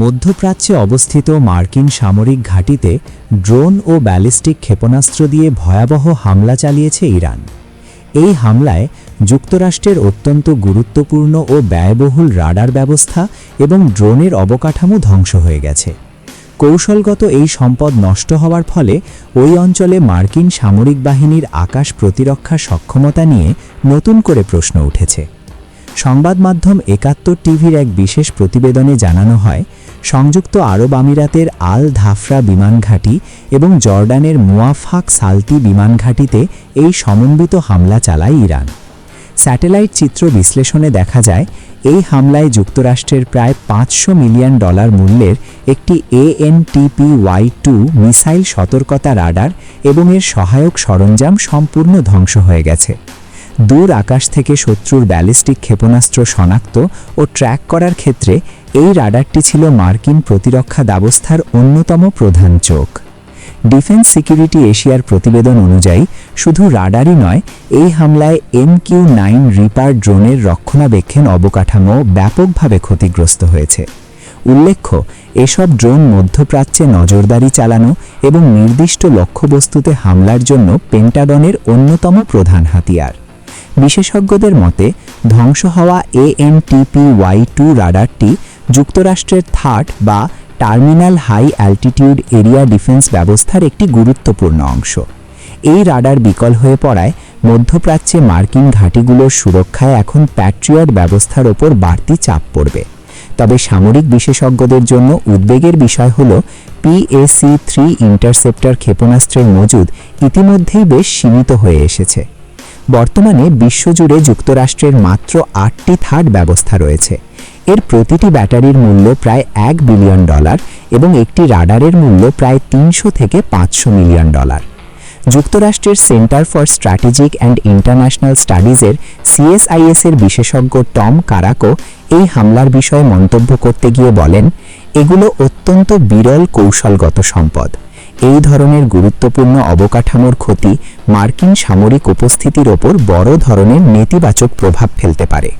মধ্যপ্রাচ্যে অবস্থিত মার্কিন সামরিক ঘাঁটিতে ড্রোন ও ব্যালিস্টিক ক্ষেপণাস্ত্র দিয়ে ভয়াবহ হামলা চালিয়েছে ইরান। এই হামলায় যুক্তরাষ্ট্রের অত্যন্ত গুরুত্বপূর্ণ ও ব্যয়বহুল রাডার ব্যবস্থা এবং ড্রোনের অবকাঠামো ধ্বংস হয়ে গেছে। কৌশলগত এই সম্পদ নষ্ট হওয়ার ফলে ওই অঞ্চলে মার্কিন সামরিক বাহিনীর আকাশ প্রতিরক্ষা সক্ষমতা নিয়ে নতুন করে প্রশ্ন উঠেছে। সংবাদ মাধ্যম ৭১ টিভির এক বিশেষ প্রতিবেদনে জানানো হয়, সংযুক্ত আরব আমিরাতের আল ধাফরা বিমান ঘাঁটি এবং জর্ডানের মুয়াফাক সালতি বিমান ঘাঁটিতে এই সমন্বিত হামলা চালায় ইরান। স্যাটেলাইট চিত্র বিশ্লেষণে দেখা যায়, এই হামলায় যুক্তরাষ্ট্রের প্রায় $500 মিলিয়ন মূল্যের একটি ANTPY-2 মিসাইল সতর্কতা রাডার এবং এর সহায়ক সরঞ্জাম সম্পূর্ণ ধ্বংস হয়ে গেছে। দূর আকাশ থেকে শত্রুর ব্যালিস্টিক ক্ষেপণাস্ত্র শনাক্ত ও ট্র্যাক করার ক্ষেত্রে এই রাডারটি ছিল মার্কিন প্রতিরক্ষা ব্যবস্থার অন্যতম প্রধান চোখ। ডিফেন্স সিকিউরিটি এশিয়ার প্রতিবেদন অনুযায়ী শুধু রাডারই নয়, এই হামলায় MQ-9 রিপার ড্রোনের রক্ষণাবেক্ষণ অবকাঠামো ব্যাপকভাবে ক্ষতিগ্রস্ত হয়েছে। উল্লেখ্য, এসব ড্রোন মধ্যপ্রাচ্যে নজরদারি চালানো এবং নির্দিষ্ট লক্ষ্যবস্তুতে হামলার জন্য পেন্টাগনের অন্যতম প্রধান হাতিয়ার। বিশেষজ্ঞদের মতে, ধ্বংস হওয়া ANTPY-2 রাডারটি যুক্তরাষ্ট্রের থার্ড বা terminal high altitude area defense ব্যবস্থার একটি গুরুত্বপূর্ণ অংশ। এই রাডার বিকল হয়ে পড়ায় মধ্যপ্রাচ্যে মার্কিন ঘাঁটিগুলোর সুরক্ষায় এখন প্যাট্রিয়ট ব্যবস্থার ওপর বাড়তি চাপ পড়বে। তবে সামরিক বিশেষজ্ঞদের জন্য উদ্বেগের বিষয় হল, PAC-3 ইন্টারসেপ্টর ক্ষেপণাস্ত্রের মজুদ ইতিমধ্যেই বেশ সীমিত হয়ে এসেছে। বর্তমানে বিশ্বজুড়ে যুক্তরাষ্ট্রের মাত্র 8টি থার্ড ব্যবস্থা রয়েছে। এর প্রতিটি ব্যাটারির মূল্য প্রায় $1 বিলিয়ন এবং একটি রাডারের মূল্য প্রায় $300 থেকে $500 মিলিয়ন। যুক্তরাষ্ট্রের Center for Strategic and International স্টাডিজের CSIS এর বিশেষজ্ঞ টম কারাকো এই হামলার বিষয়ে মন্তব্য করতে গিয়ে বলেন, এগুলো অত্যন্ত বিরল কৌশলগত সম্পদ। এই ধরনের গুরুত্বপূর্ণ অবকাঠামোর ক্ষতি মার্কিন সামরিক উপস্থিতির ওপর বড় ধরনের নেতিবাচক প্রভাব ফেলতে পারে।